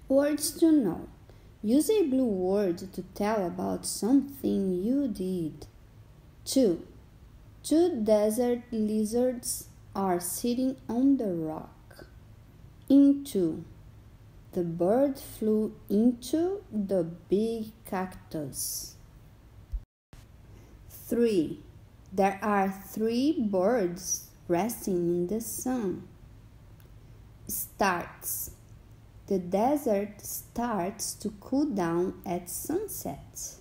Words to know. Use a blue word to tell about something you did. 2. Two desert lizards are sitting on the rock. Into. The bird flew into the big cactus. 3. There are 3 birds resting in the sun. Starts. The desert starts to cool down at sunset.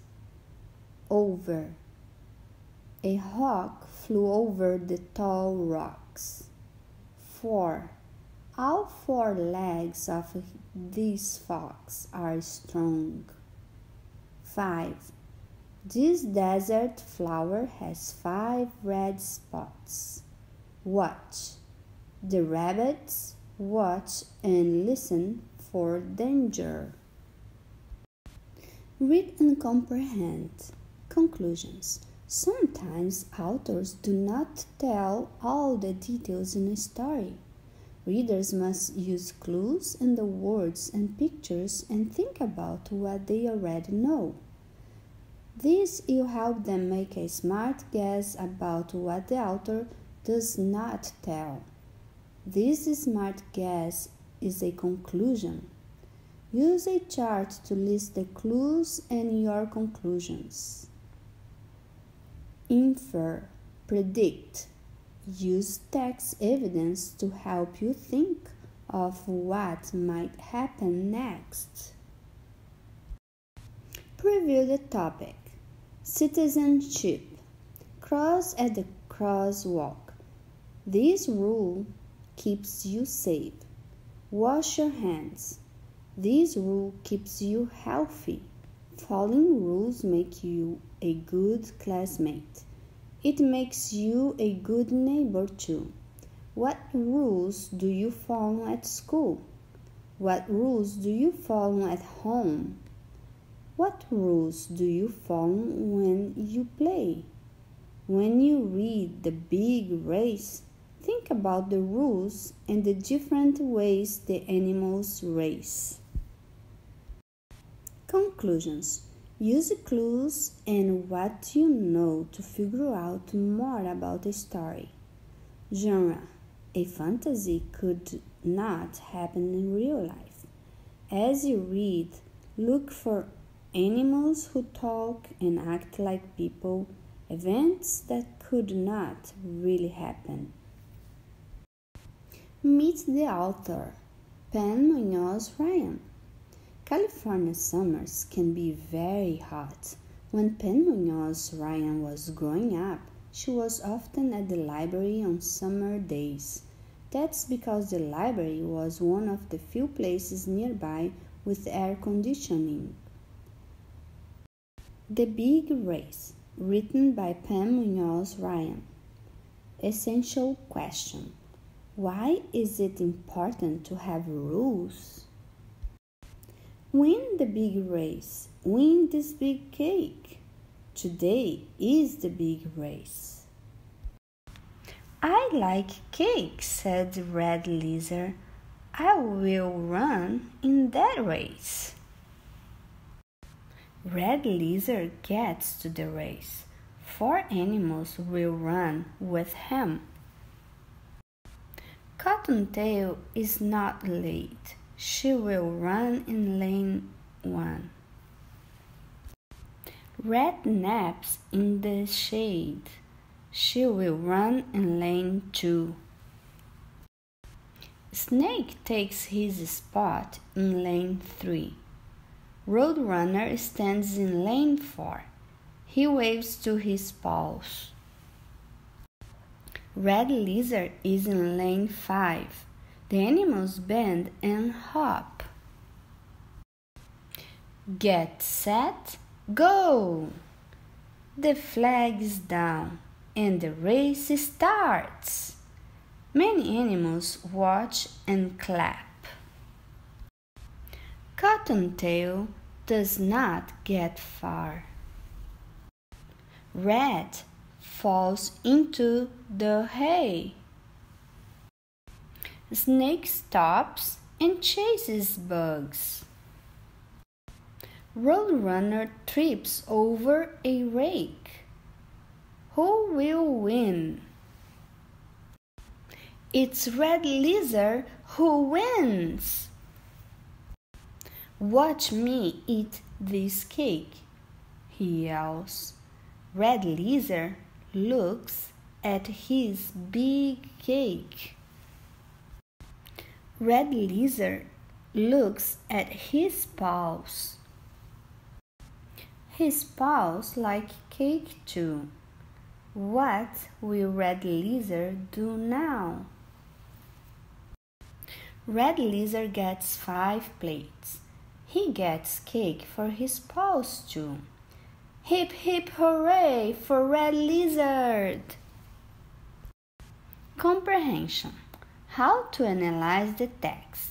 Over. A hawk flew over the tall rocks. 4. All 4 legs of this fox are strong. 5. This desert flower has 5 red spots. Watch. The rabbits watch and listen for danger. Read and comprehend. Conclusions. Sometimes authors do not tell all the details in a story. Readers must use clues in the words and pictures and think about what they already know. This will help them make a smart guess about what the author does not tell. This smart guess is a conclusion. Use a chart to list the clues and your conclusions. Infer, predict. Use text evidence to help you think of what might happen next. Preview the topic. Citizenship. Cross at the crosswalk. This rule keeps you safe. Wash your hands. This rule keeps you healthy. Following rules make you a good classmate. It makes you a good neighbor too. What rules do you follow at school? What rules do you follow at home? What rules do you follow when you play? When you read The Big Race, think about the rules and the different ways the animals race. Conclusions. Use clues and what you know to figure out more about a story. Genre. A fantasy could not happen in real life. As you read, look for animals who talk and act like people, events that could not really happen. Meet the author, Pen Munoz Ryan. California summers can be very hot. When Pen Munoz Ryan was growing up, she was often at the library on summer days. That's because the library was one of the few places nearby with air conditioning. The Big Race, written by Pen Munoz Ryan. Essential question. Why is it important to have rules? Win the big race. Win this big cake. Today is the big race. I like cake, said the red lizard. I will run in that race. Red lizard gets to the race. 4 animals will run with him. Cottontail is not late. She will run in lane 1. Rat naps in the shade. She will run in lane 2. Snake takes his spot in lane 3. Roadrunner stands in lane 4. He waves to his pals. Red lizard is in lane 5. The animals bend and hop. Get set, go! The flag is down and the race starts. Many animals watch and clap. Cottontail does not get far. Rat falls into the hay. Snake stops and chases bugs. Roadrunner trips over a rake. Who will win? It's Red Lizard who wins. Watch me eat this cake, he yells. Red Lizard looks at his big cake. Red Lizard looks at his paws. His paws like cake too. What will Red Lizard do now? Red Lizard gets 5 plates. He gets cake for his paws too. Hip hip hooray for Red Lizard! Comprehension. How to analyze the text.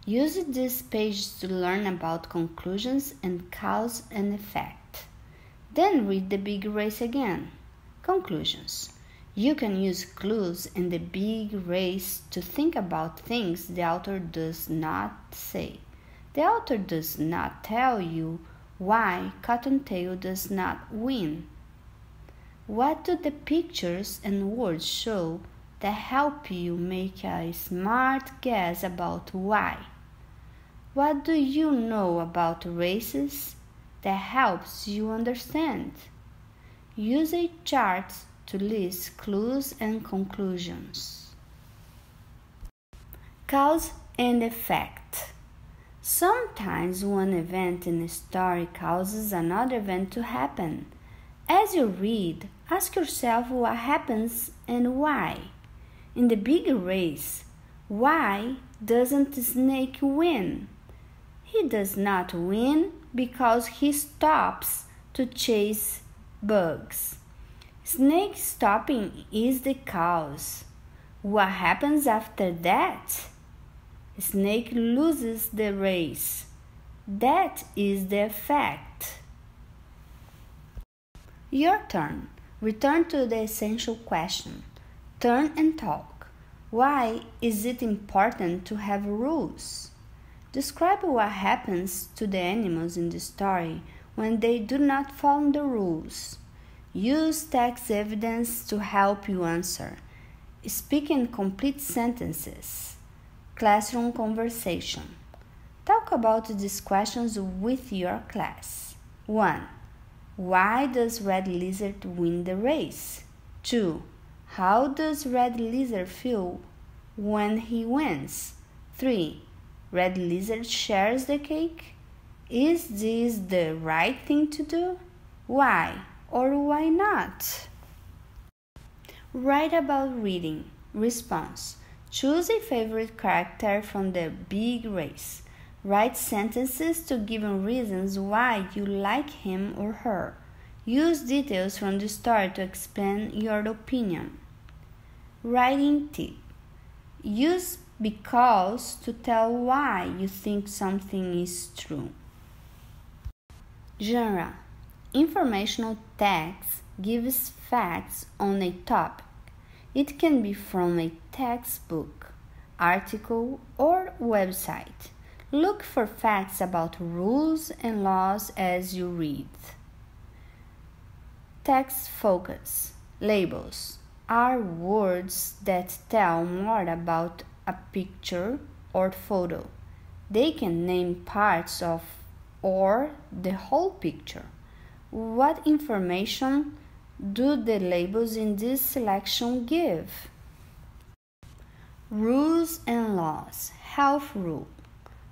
Use this page to learn about conclusions and cause and effect. Then read the big race again. Conclusions. You can use clues in the big race to think about things the author does not say. The author does not tell you why Cottontail does not win. What do the pictures and words show that help you make a smart guess about why? What do you know about races that helps you understand? Use a chart to list clues and conclusions. Cause and effect. Sometimes one event in a story causes another event to happen. As you read, ask yourself what happens and why. In the big race, why doesn't Snake win? He does not win because he stops to chase bugs. Snake stopping is the cause. What happens after that? Snake loses the race. That is the effect. Your turn. Return to the essential question. Turn and talk. Why is it important to have rules? Describe what happens to the animals in the story when they do not follow the rules. Use text evidence to help you answer. Speak in complete sentences. Classroom conversation. Talk about these questions with your class. 1. Why does Red Lizard win the race? 2. How does Red Lizard feel when he wins? 3. Red Lizard shares the cake? Is this the right thing to do? Why or why not? Write about reading. Response. Choose a favorite character from the big race. Write sentences to give reasons why you like him or her. Use details from the story to explain your opinion. Writing tip. Use because to tell why you think something is true. Genre. Informational text gives facts on a topic. It can be from a textbook, article, or website. Look for facts about rules and laws as you read. Text focus. Labels are words that tell more about a picture or photo. They can name parts of or the whole picture. What information do the labels in this selection give? Rules and laws. Health rule.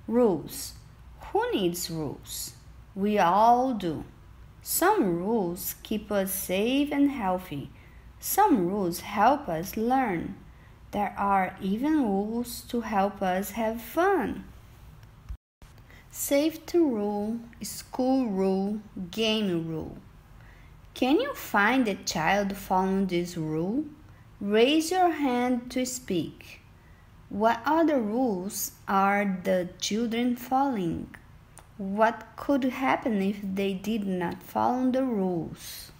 Rules. Who needs rules? We all do. Some rules keep us safe and healthy. Some rules help us learn. There are even rules to help us have fun. Safety rule, school rule, game rule. Can you find a child following this rule? Raise your hand to speak. What other rules are the children following? What could happen if they did not follow the rules?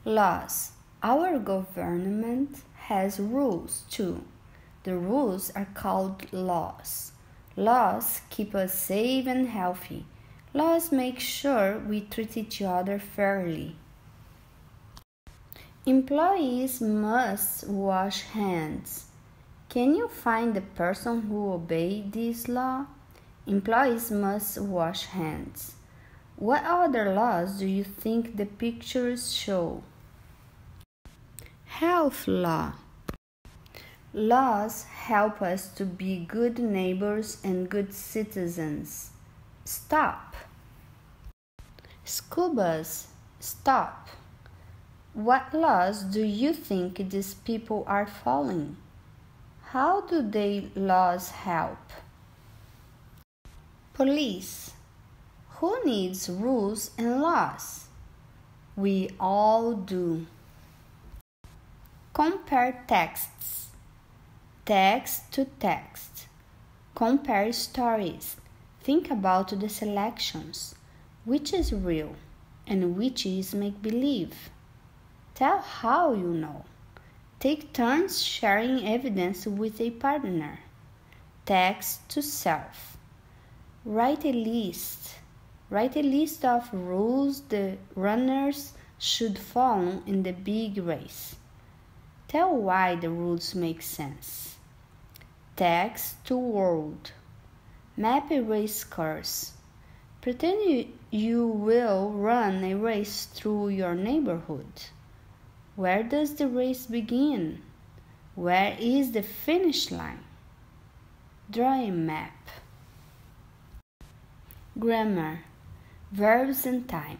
Laws. Our government has rules too. The rules are called laws. Laws keep us safe and healthy. Laws make sure we treat each other fairly. Employees must wash hands. Can you find the person who obeys this law? Employees must wash hands. What other laws do you think the pictures show? Health law. Laws help us to be good neighbors and good citizens. Stop. School bus, stop. What laws do you think these people are following? How do they laws help? Police. Who needs rules and laws? We all do. Compare texts. Text to text. Compare stories. Think about the selections. Which is real and which is make-believe? Tell how you know. Take turns sharing evidence with a partner. Text to self. Write a list. Write a list of rules the runners should follow in the big race. Tell why the rules make sense. Text to world. Map a race course. Pretend you will run a race through your neighborhood. Where does the race begin? Where is the finish line? Draw a map. Grammar. Verbs and time.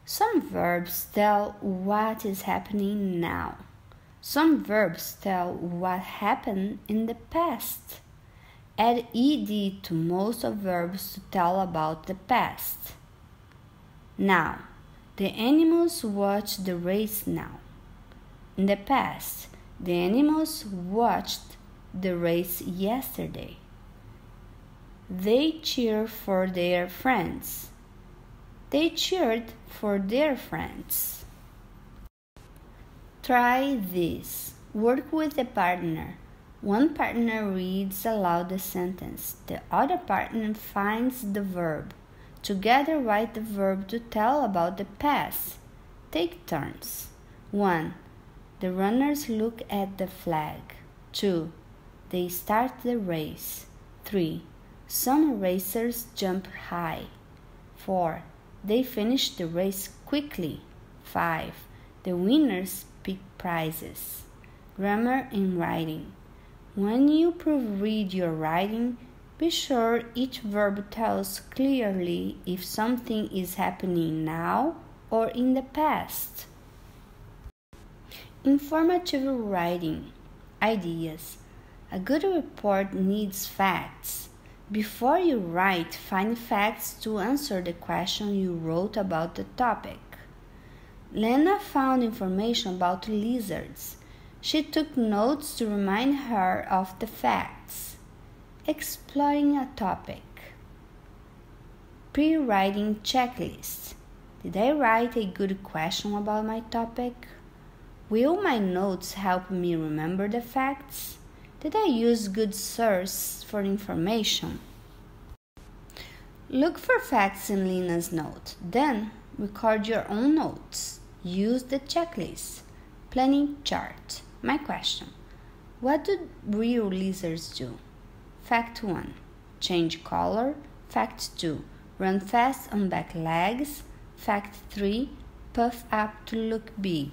Some verbs tell what is happening now. Some verbs tell what happened in the past. Add ed to most of verbs to tell about the past. Now, the animals watch the race now. In the past, the animals watched the race yesterday. They cheer for their friends. They cheered for their friends. Try this. Work with a partner. One partner reads aloud the sentence. The other partner finds the verb. Together write the verb to tell about the past. Take turns. 1. The runners look at the flag. 2. They start the race. 3. Some racers jump high. 4. They finish the race quickly. 5. The winners pick prizes. Grammar in writing. When you proofread your writing, be sure each verb tells clearly if something is happening now or in the past. Informative writing. Ideas. A good report needs facts. Before you write, find facts to answer the question you wrote about the topic. Lena found information about lizards. She took notes to remind her of the facts. Exploring a topic. Pre-writing checklist. Did I write a good question about my topic? Will my notes help me remember the facts? Did I use good source for information? Look for facts in Lena's note. Then record your own notes. Use the checklist. Planning chart. My question. What do real lizards do? Fact 1. Change color. Fact 2. Run fast on back legs. Fact 3. Puff up to look big.